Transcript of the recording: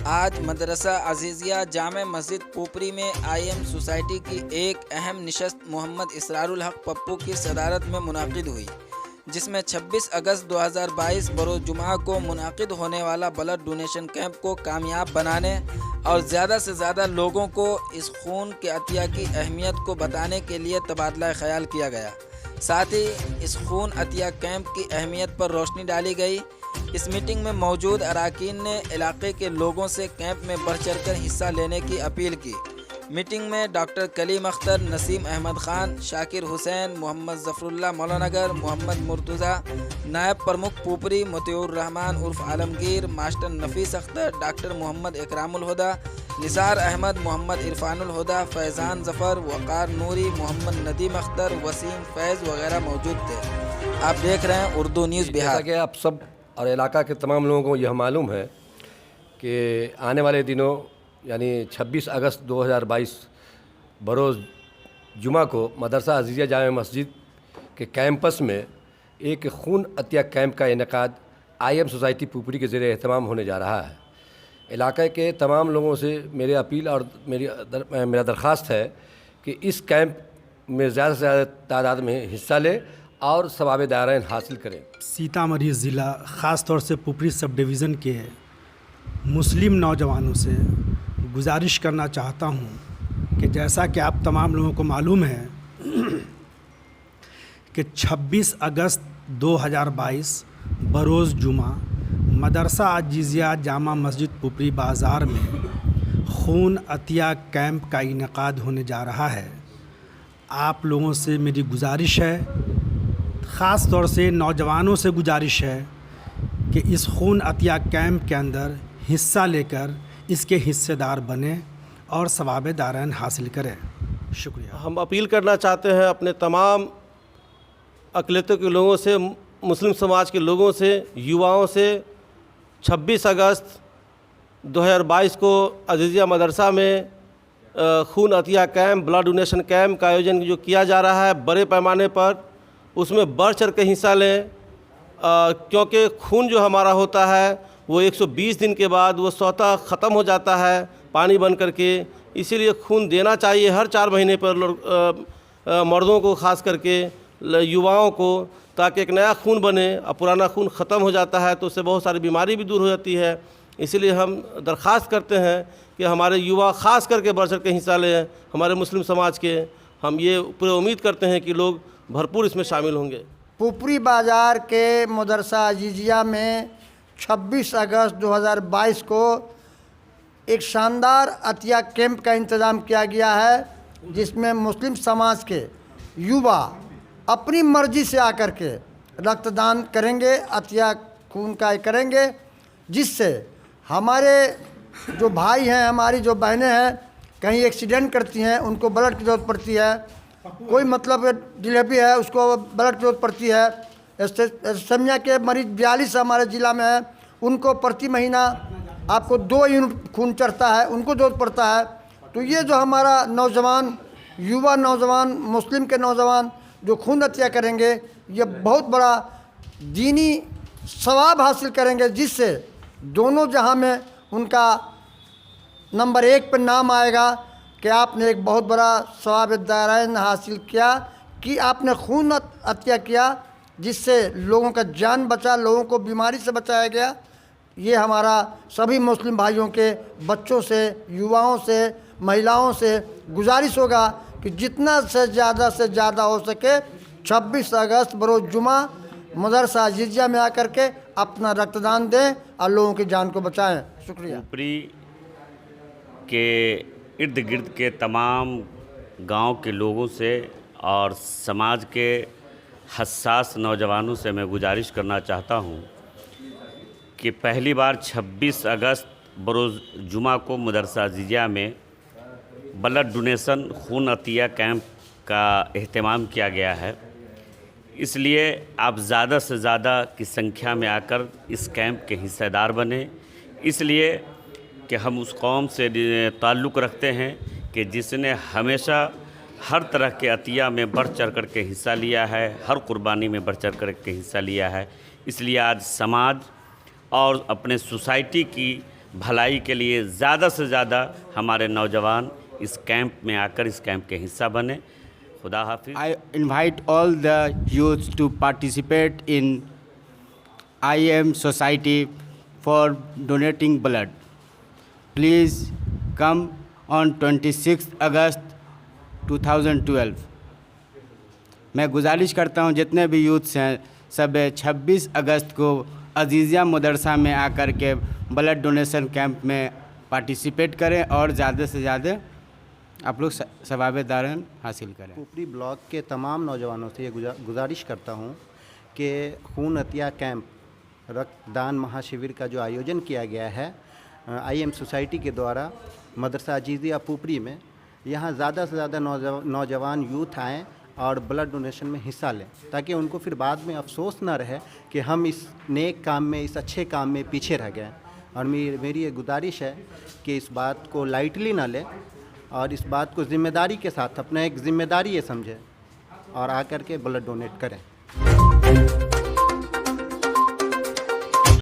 आज मदरसा अजीज़िया जामे मस्जिद पोपरी में आईएम सोसाइटी की एक अहम निशस्त मोहम्मद इसरारुल हक पप्पू की सदारत में मुनाकिद हुई, जिसमें 26 अगस्त 2022 बरोज़ जुमा को मुनाकिद होने वाला ब्लड डोनेशन कैंप को कामयाब बनाने और ज़्यादा से ज़्यादा लोगों को इस खून के अतिया की अहमियत को बताने के लिए तबादला ख्याल किया गया। साथ ही इस खून अतिया कैंप की अहमियत पर रोशनी डाली गई। इस मीटिंग में मौजूद अरकान ने इलाके के लोगों से कैंप में बढ़ चढ़कर हिस्सा लेने की अपील की। मीटिंग में डॉक्टर कलीम अख्तर, नसीम अहमद खान, शाकिर हुसैन, मोहम्मद जफरुल्लाह मौलानगर, मोहम्मद मुर्तज़ा, नायब प्रमुख पोपरी मोतिउर रहमान उर्फ आलमगीर, मास्टर नफीस अख्तर, डॉक्टर मोहम्मद इकरामुल हुदा, निसार अहमद, मोहम्मद इरफानुल हुदा, फैज़ान ज़फ़र, वक़ार नूरी, मोहम्मद नदीम अख्तर, वसीम फैज़ वगैरह मौजूद थे। आप देख रहे हैं उर्दू न्यूज़ बिहार। जैसा कि आप सब और इलाका के तमाम लोगों को यह मालूम है कि आने वाले दिनों यानी 26 अगस्त 2022 बरोज़ जुमा को मदरसा अजीज़िया जामे मस्जिद के कैंपस में एक खून अतिया कैंप का इनेकाद आईएम सोसाइटी पोपरी के ज़रिए एहतमाम होने जा रहा है। इलाके के तमाम लोगों से मेरी अपील और मेरा दरख्वास्त है कि इस कैंप में ज़्यादा से ज़्यादा तादाद में हिस्सा लें और सवाब दायरान हासिल करें। सीतामढ़ी ज़िला ख़ास तौर से पोपरी सब डिवीज़न के मुस्लिम नौजवानों से गुजारिश करना चाहता हूं कि जैसा कि आप तमाम लोगों को मालूम है कि 26 अगस्त 2022 बरोज़ जुमा मदरसा अजीज़िया जामा मस्जिद पोपरी बाज़ार में खून अतिया कैंप का इनेकाद होने जा रहा है। आप लोगों से मेरी गुजारिश है, ख़ास तौर से नौजवानों से गुजारिश है कि इस खून अतिया कैंप के अंदर हिस्सा लेकर इसके हिस्सेदार बने और सवाब दारान हासिल करें। शुक्रिया। हम अपील करना चाहते हैं अपने तमाम अक़लियतों के लोगों से, मुस्लिम समाज के लोगों से, युवाओं से 26 अगस्त 2022 को अजीज़िया मदरसा में खून अतिया कैंप, ब्लड डोनेशन कैंप का आयोजन जो किया जा रहा है बड़े पैमाने पर, उसमें बढ़ चढ़ के हिस्सा लें, क्योंकि खून जो हमारा होता है वो 120 दिन के बाद वो स्वतः ख़त्म हो जाता है पानी बन करके। इसीलिए खून देना चाहिए हर 4 महीने पर मर्दों को, ख़ास करके युवाओं को, ताकि एक नया खून बने। अब पुराना खून ख़त्म हो जाता है तो उससे बहुत सारी बीमारी भी दूर हो जाती है। इसीलिए हम दरख्वास्त करते हैं कि हमारे युवा ख़ास करके बढ़ चढ़ के हिस्सा लें, हमारे मुस्लिम समाज के। हम ये पूरे उम्मीद करते हैं कि लोग भरपूर इसमें शामिल होंगे। पोपरी बाज़ार के मदरसा अजीज़िया में 26 अगस्त 2022 को एक शानदार अतिया कैंप का इंतज़ाम किया गया है, जिसमें मुस्लिम समाज के युवा अपनी मर्ज़ी से आकर के रक्तदान करेंगे, अतिया खून का करेंगे, जिससे हमारे जो भाई हैं, हमारी जो बहनें हैं, कहीं एक्सीडेंट करती हैं, उनको ब्लड की ज़रूरत पड़ती है, कोई मतलब डिलीवरी है उसको ब्लड की ज़रूरत पड़ती है, सेमिया के मरीज 42 हमारे ज़िला में है, उनको प्रति महीना आपको 2 यूनिट खून चढ़ता है, उनको ज़रूरत पड़ता है। तो ये जो हमारा नौजवान, युवा नौजवान, मुस्लिम के नौजवान जो खून अतिया करेंगे, ये बहुत बड़ा दीनी सवाब हासिल करेंगे, जिससे दोनों जहां में उनका नंबर 1 पर नाम आएगा कि आपने एक बहुत बड़ा सवाब दायरान हासिल किया, कि आपने खून अतिया किया, जिससे लोगों का जान बचा, लोगों को बीमारी से बचाया गया। ये हमारा सभी मुस्लिम भाइयों के बच्चों से, युवाओं से, महिलाओं से गुजारिश होगा कि जितना से ज़्यादा हो सके 26 अगस्त बरोज़ जुमा मदरसा अजीज़िया में आकर के अपना रक्तदान दें और लोगों की जान को बचाएं। शुक्रिया। पोपरी के इर्द गिर्द के तमाम गांव के लोगों से और समाज के हसास नौजवानों से मैं गुजारिश करना चाहता हूं कि पहली बार 26 अगस्त बरोज़ जुमा को मदरसा अजीज़िया में ब्लड डोनेशन खून अतिया कैंप का एहतमाम किया गया है। इसलिए आप ज़्यादा से ज़्यादा की संख्या में आकर इस कैंप के हिस्सेदार बने, इसलिए कि हम उस कौम से ताल्लुक़ रखते हैं कि जिसने हमेशा हर तरह के अतिया में बढ़ चढ़ कर के हिस्सा लिया है, हर कुर्बानी में बढ़ चढ़ कर के हिस्सा लिया है। इसलिए आज समाज और अपने सोसाइटी की भलाई के लिए ज़्यादा से ज़्यादा हमारे नौजवान इस कैंप में आकर इस कैंप के हिस्सा बने। खुदा हाफिज। I invite all the youth to participate in IM Society for donating blood. Please come on 26th August 2012. मैं गुजारिश करता हूँ जितने भी यूथ्स हैं सब 26 अगस्त को अजीज़िया मदरसा में आकर के ब्लड डोनेशन कैंप में पार्टिसिपेट करें और ज़्यादा से ज़्यादा आप लोग सवाब-ए-दारन हासिल करें। पुपरी ब्लॉक के तमाम नौजवानों से ये गुजारिश करता हूँ कि खून अतिया कैंप रक्तदान महाशिविर का जो आयोजन किया गया है IM सोसाइटी के द्वारा मदरसा अजीज़िया पुपरी में, यहाँ ज़्यादा से ज़्यादा नौजवान यूथ आएँ और ब्लड डोनेशन में हिस्सा लें, ताकि उनको फिर बाद में अफसोस ना रहे कि हम इस नेक काम में, इस अच्छे काम में पीछे रह गए। और मेरी ये गुजारिश है कि इस बात को लाइटली ना लें और इस बात को ज़िम्मेदारी के साथ अपना एक ज़िम्मेदारी ये समझें और आकर के ब्लड डोनेट करें।